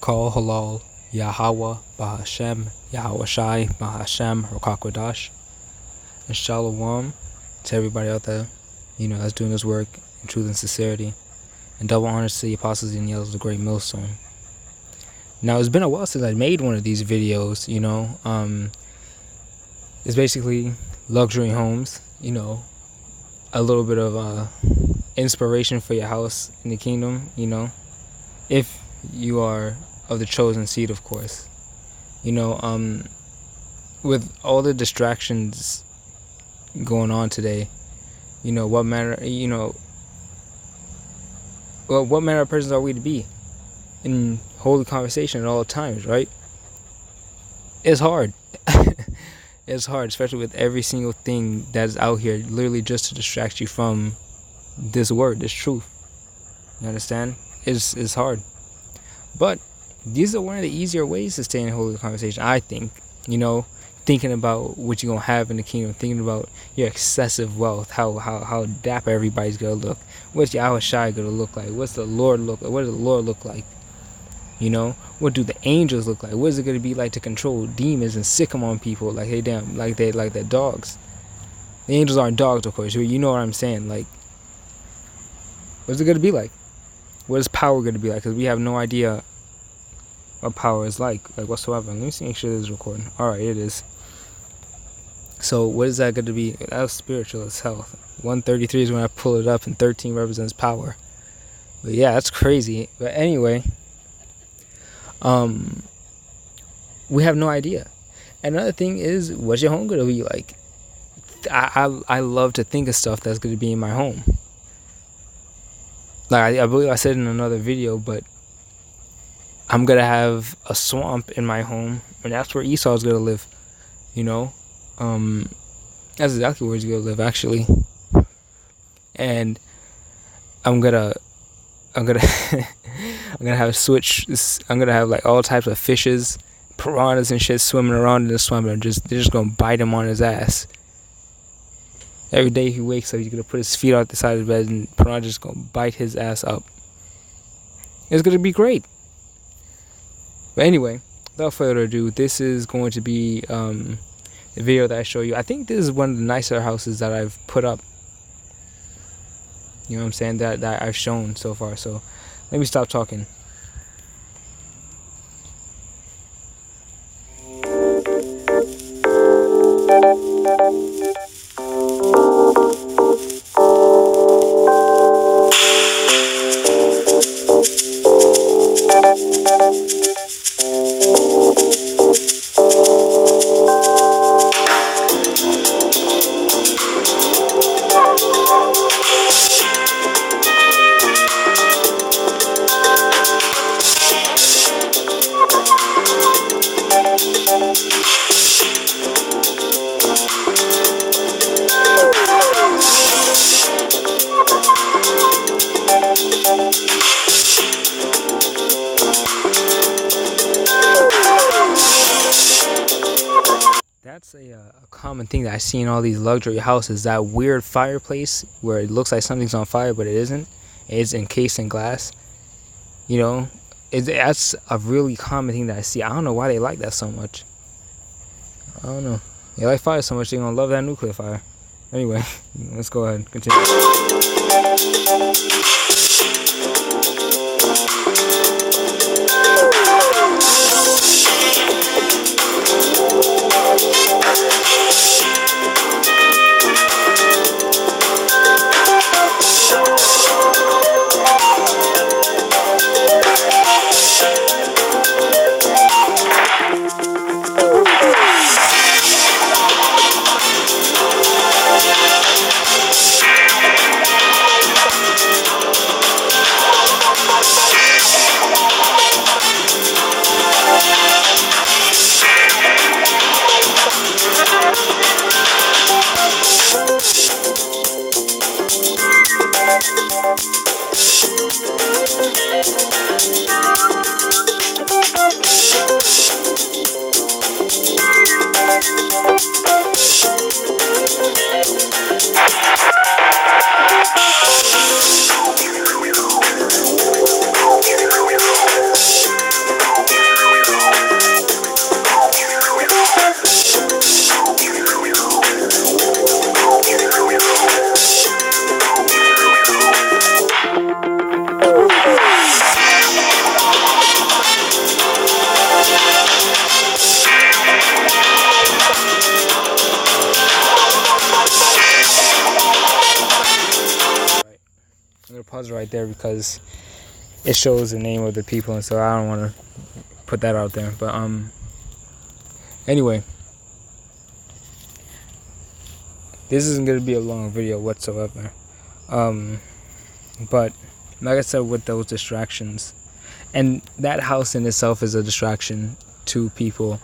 Kol Halal, Yahweh, Bahashem, Yahweh Shai, Bahashem, Rakakwadash, and Shalom to everybody out there, that's doing this work in truth and sincerity. And double honors to the apostles and yells of the great millstone. Now, it's been a while since I made one of these videos, It's basically luxury homes, a little bit of inspiration for your house in the kingdom, if you are of the chosen seed, of course. With all the distractions going on today, what manner of persons are we to be in holy conversation at all times, right? It's hard. It's hard, especially with every single thing that's out here, literally just to distract you from this word, this truth. You understand? It's hard. But these are one of the easier ways to stay in a holy conversation, I think. Thinking about what you're going to have in the kingdom, thinking about your excessive wealth, how dapper everybody's going to look. What's Yahweh Shai going to look like? What's the Lord look like? What does the Lord look like? What do the angels look like? What is it going to be like to control demons and sick them on people like they're dogs? The angels aren't dogs, of course. You know what I'm saying? Like, what's it going to be like? What is power going to be like? Because we have no idea what power is like whatsoever. Let me see, make sure this is recording. Alright, it is. So what is that going to be? That was spiritual as health. 133 is when I pull it up, and 13 represents power. But yeah, that's crazy. But anyway, we have no idea. Another thing is, what's your home going to be like? I love to think of stuff that's going to be in my home. Like I believe I said in another video, but I'm going to have a swamp in my home, and that's where Esau's going to live, That's exactly where he's going to live, actually. And I'm going to I'm going to have I'm going to have like all types of fishes, piranhas and shit swimming around in the swamp, and they're just going to bite him on his ass. Every day he wakes up, he's going to put his feet out the side of the bed, and piranha's just going to bite his ass up. It's going to be great. But anyway, without further ado, this is going to be the video that I show you. I think this is one of the nicer houses that I've put up. You know what I'm saying? That I've shown so far. So let me stop talking. That's a common thing that I see in all these luxury houses. That weird fireplace where it looks like something's on fire, but it isn't. It's encased in glass. That's a really common thing that I see. I don't know why they like that so much. I don't know. They like fire so much, they're going to love that nuclear fire. Anyway, let's go ahead and continue. pause right there because it shows the name of the people, and so I don't want to put that out there. But anyway, this isn't gonna be a long video whatsoever. But like I said, with those distractions, and that house in itself is a distraction to people,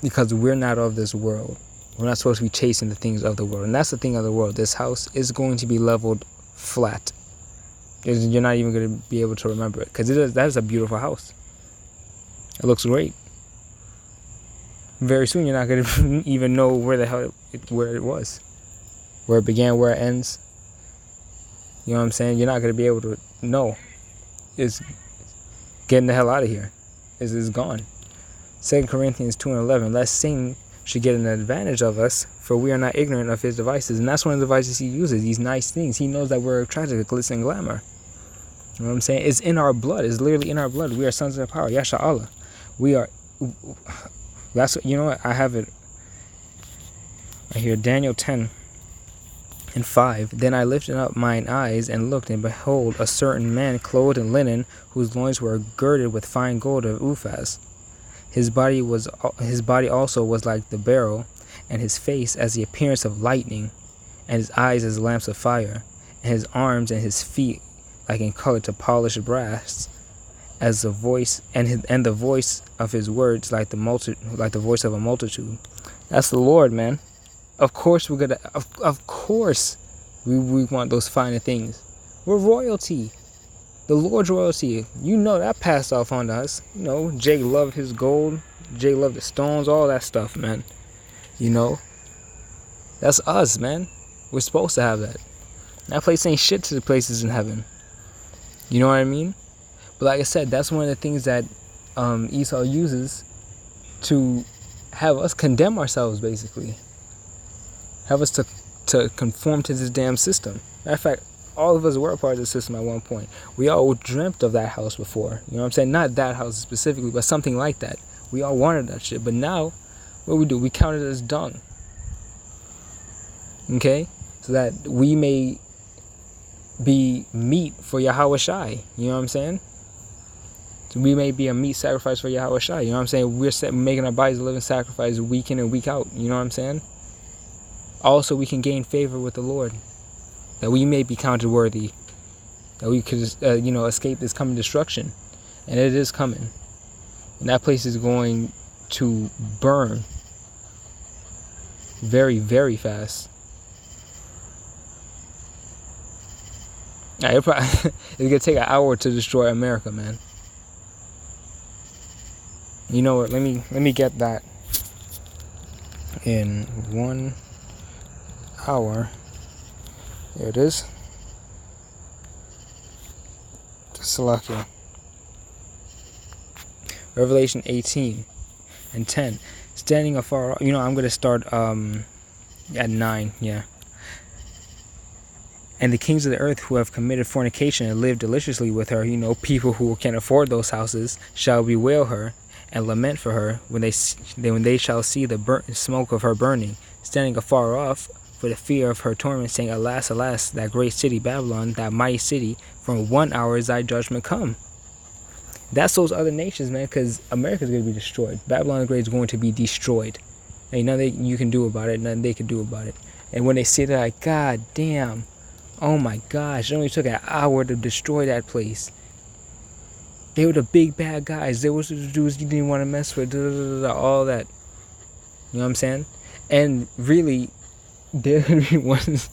because we're not of this world. We're not supposed to be chasing the things of the world, and that's the thing of the world. This house is going to be leveled flat. You're not even going to be able to remember it, because that is a beautiful house. It looks great. Very soon, you're not going to even know where it was, where it began, where it ends. You know what I'm saying? You're not going to be able to know. It's getting the hell out of here. It's gone. 2 Corinthians 2:11. Lest Satan should get an advantage of us, for we are not ignorant of his devices. And that's one of the devices he uses, these nice things. He knows that we're attracted to glitz and glamour. You know what I'm saying? It's in our blood. It's literally in our blood. We are sons of the power. Yasha Allah. We are. That's, you know what? I have it right here. Daniel 10:5. Then I lifted up mine eyes and looked, and behold, a certain man clothed in linen, whose loins were girded with fine gold of Uphaz. His body also was like the beryl, and his face as the appearance of lightning, and his eyes as lamps of fire, and his arms and his feet like in color to polished brass, as the voice and the voice of his words like the voice of a multitude. That's the Lord, man. Of course we're gonna. Of course, we want those finer things. We're royalty. The Lord's royalty. You know that passed off on us. You know, Jay loved his gold. Jay loved the stones. All that stuff, man. You know, that's us, man. We're supposed to have that. That place ain't shit to the places in heaven. You know what I mean? But like I said, that's one of the things that Esau uses to have us condemn ourselves, basically. Have us to conform to this damn system. Matter of fact, all of us were a part of the system at one point. We all dreamt of that house before. You know what I'm saying? Not that house specifically, but something like that. We all wanted that shit. But now, what do? We count it as dung. Okay? So that we may be meat for Yahweh Shai. You know what I'm saying? So we may be a meat sacrifice for Yahweh Shai. You know what I'm saying? We're making our bodies a living sacrifice week in and week out. You know what I'm saying? Also, we can gain favor with the Lord, that we may be counted worthy, that we could, escape this coming destruction. And it is coming. And that place is going to burn very, very fast. Now, it's going to take an hour to destroy America, man. You know what? Let me get that in 1 hour. There it is. Salakia. Revelation 18:10. Standing afar, I'm going to start at 9, yeah. And the kings of the earth who have committed fornication and lived deliciously with her, people who can afford those houses, shall bewail her and lament for her when they shall see the burnt smoke of her burning, standing afar off for the fear of her torment, saying, Alas, alas, that great city Babylon, that mighty city, from 1 hour is thy judgment come. That's those other nations, man, because America's going to be destroyed. Babylon the Great is going to be destroyed. Ain't nothing you can do about it, nothing they can do about it. And when they see that, like, God damn, oh my gosh, it only took an hour to destroy that place. They were the big bad guys. They were the dudes you didn't want to mess with, all that. You know what I'm saying? And really, they're going to be ones...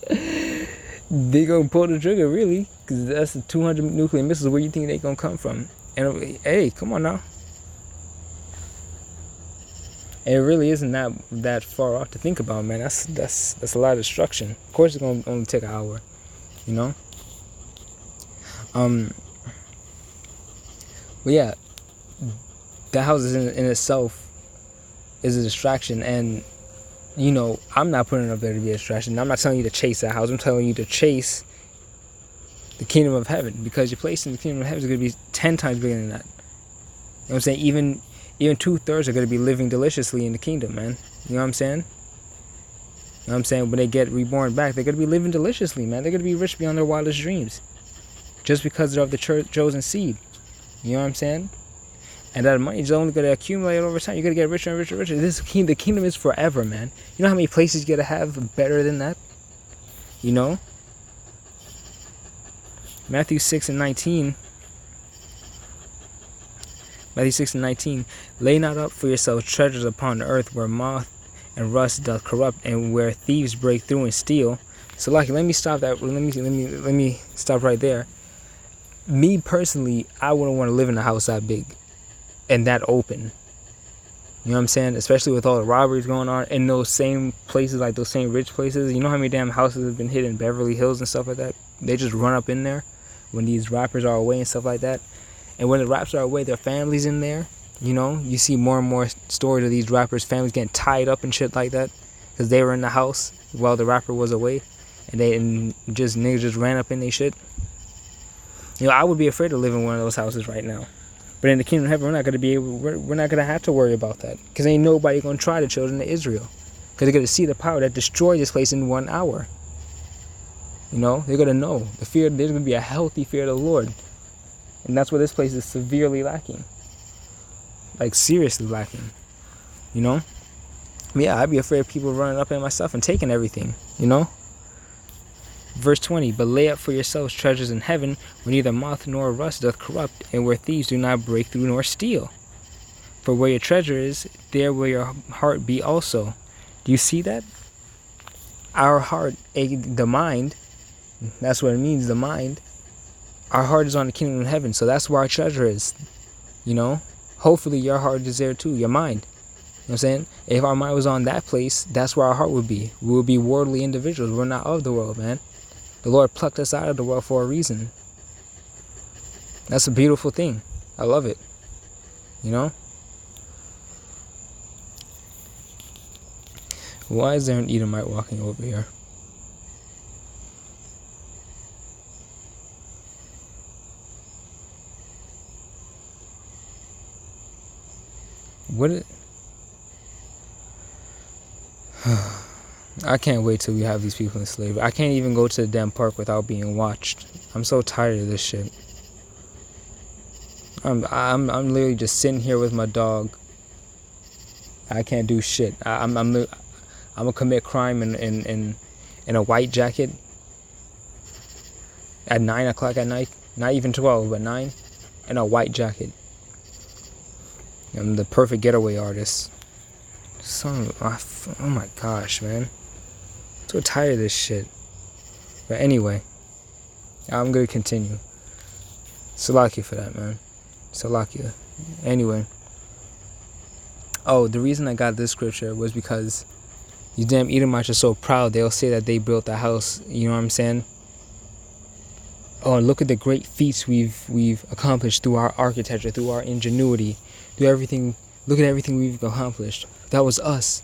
they going to pull the trigger, really. Because that's the 200 nuclear missiles. Where you think they going to come from? And, hey, come on now. And it really isn't that far off to think about, man. That's a lot of destruction. Of course, it's going to only take an hour, But yeah, that house is in itself is a distraction, and I'm not putting it up there to be a distraction. I'm not telling you to chase that house. I'm telling you to chase the kingdom of heaven, because your place in the kingdom of heaven is going to be 10 times bigger than that. You know what I'm saying? Even 2/3 are going to be living deliciously in the kingdom, man. You know what I'm saying? You know what I'm saying? When they get reborn back, they're going to be living deliciously, man. They're going to be rich beyond their wildest dreams. Just because they're of the chosen seed. You know what I'm saying? And that money is only going to accumulate over time. You're going to get richer and richer and richer. The kingdom is forever, man. You know how many places you're going to have better than that? You know? Matthew 6 and 19. Matthew 6 and 19. Lay not up for yourselves treasures upon the earth where moth and rust doth corrupt and where thieves break through and steal. So, like, let me stop that. Let me stop right there. Me personally, I wouldn't want to live in a house that big and that open. You know what I'm saying? Especially with all the robberies going on in those same places, like those same rich places. You know how many damn houses have been hit in Beverly Hills and stuff like that? They just run up in there when these rappers are away and stuff like that. And when the rappers are away, their families in there. You know, you see more and more stories of these rappers' families getting tied up and shit like that because they were in the house while the rapper was away, and niggas just ran up in their shit. You know, I would be afraid to live in one of those houses right now. But in the kingdom of heaven, we're not gonna have to worry about that because ain't nobody gonna try the children of Israel because they're gonna see the power that destroyed this place in 1 hour. You know, they're gonna know the fear. There's gonna be a healthy fear of the Lord, and that's where this place is severely lacking. Like, seriously lacking, you know? Yeah, I'd be afraid of people running up in my stuff and taking everything, you know? Verse 20, but lay up for yourselves treasures in heaven, where neither moth nor rust doth corrupt, and where thieves do not break through nor steal. For where your treasure is, there will your heart be also. Do you see that? Our heart, the mind, that's what it means, the mind. Our heart is on the kingdom of heaven, so that's where our treasure is, you know? Hopefully your heart is there too, your mind. You know what I'm saying? If our mind was on that place, that's where our heart would be. We would be worldly individuals. We're not of the world, man. The Lord plucked us out of the world for a reason. That's a beautiful thing. I love it. You know? Why is there an Edomite walking over here? I can't wait till we have these people in slavery. I can't even go to the damn park without being watched. I'm so tired of this shit. I'm literally just sitting here with my dog. I can't do shit. I'm gonna commit crime in a white jacket at 9 o'clock at night. Not even 12, but 9, in a white jacket. I'm the perfect getaway artist. Oh my gosh, man. I'm so tired of this shit. But anyway, I'm gonna continue. Salakia for that, man. Salakia. Anyway. Oh, the reason I got this scripture was because these damn Edomites are so proud. They'll say that they built the house. You know what I'm saying? Oh, look at the great feats we've accomplished through our architecture, through our ingenuity, through everything. Look at everything we've accomplished. That was us.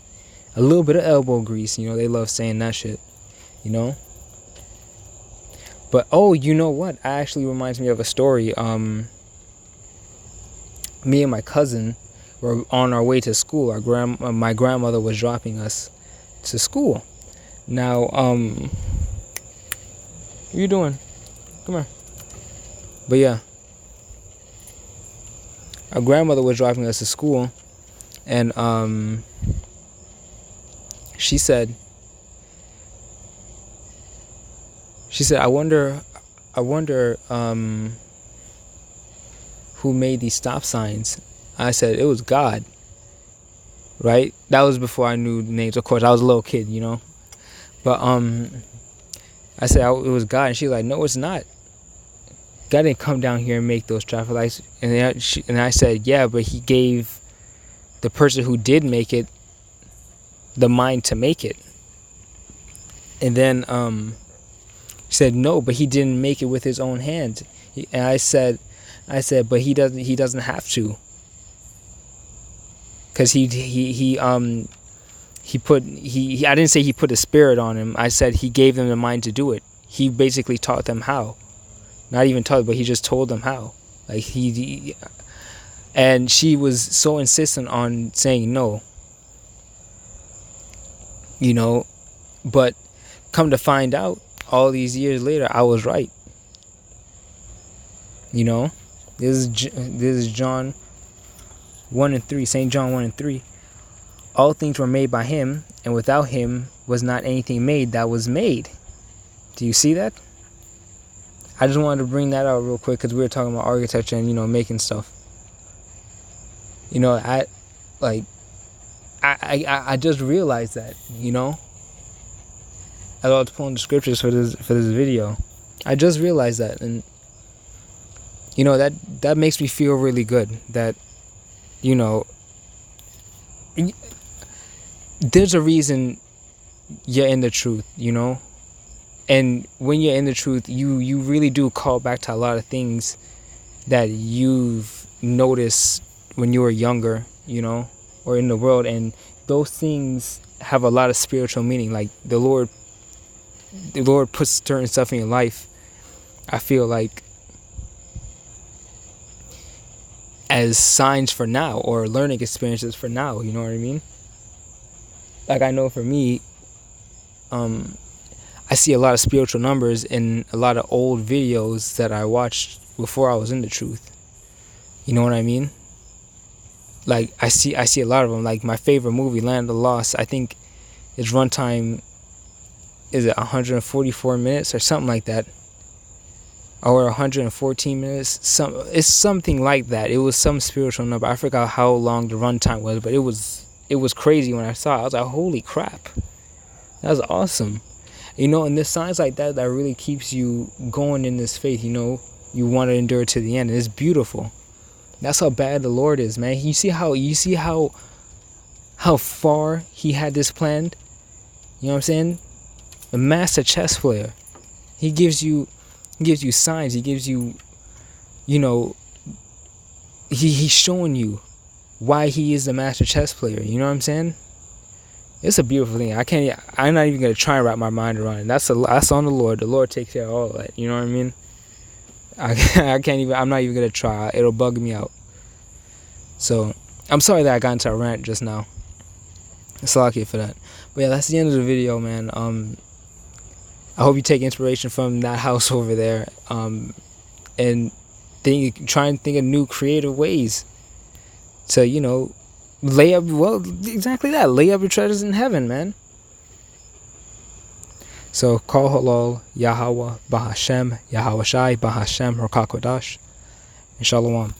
A little bit of elbow grease, you know. They love saying that shit, you know. But oh, you know what? It actually reminds me of a story. Me and my cousin were on our way to school. My grandmother was dropping us to school. Now, what are you doing? Come here. But yeah, our grandmother was driving us to school, and she said, I wonder who made these stop signs. I said, it was God. Right? That was before I knew the names. Of course, I was a little kid, you know. But I said it was God, and she's like, no, it's not. God didn't come down here and make those traffic lights. And I said, yeah, but he gave the person who did make it the mind to make it. And then she said, no, but he didn't make it with his own hands. And I said, but he doesn't have to. Because I didn't say he put a spirit on him. I said he gave them the mind to do it. He basically taught them how. Not even taught, but he just told them how. Like and she was so insistent on saying no. You know, But come to find out, all these years later, I was right. You know, this is John 1:3, St. John 1:3. All things were made by him, and without him was not anything made that was made. Do you see that? I just wanted to bring that out real quick because we were talking about architecture and, making stuff. I just realized that, as I was pulling the scriptures for this video. I just realized that, and that makes me feel really good that, there's a reason you're in the truth, and when you're in the truth, you really do call back to a lot of things that you've noticed when you were younger, or in the world, and those things have a lot of spiritual meaning. Like the Lord puts certain stuff in your life, I feel like, as signs for now, or learning experiences for now, you know what I mean? Like, I know for me, I see a lot of spiritual numbers in a lot of old videos that I watched before I was in the truth. You know what I mean? Like, I see a lot of them. Like, my favorite movie, Land of the Lost, I think its runtime, is it 144 minutes or something like that? Or 114 minutes? It's something like that. It was some spiritual number. I forgot how long the runtime was, but it was crazy when I saw it. I was like, holy crap. That was awesome. And there's signs like that really keeps you going in this faith. You want to endure to the end. And it's beautiful. That's how bad the Lord is, man. You see how far he had this planned? You know what I'm saying? The master chess player. He gives you signs. He gives you, he's showing you why he is the master chess player. You know what I'm saying? It's a beautiful thing. I'm not even gonna try and wrap my mind around it. That's on the Lord. The Lord takes care of all of that. You know what I mean? I can't even. I'm not even gonna try. It'll bug me out. So I'm sorry that I got into a rant just now. It's lucky for that. But yeah, that's the end of the video, man. I hope you take inspiration from that house over there. And try and think of new creative ways to lay up. Well, exactly that. Lay up your treasures in heaven, man. So, Kol Halal, Yahweh, Bahashem, Yahweh Shai, Bahashem, Rokakodash, and Shalom.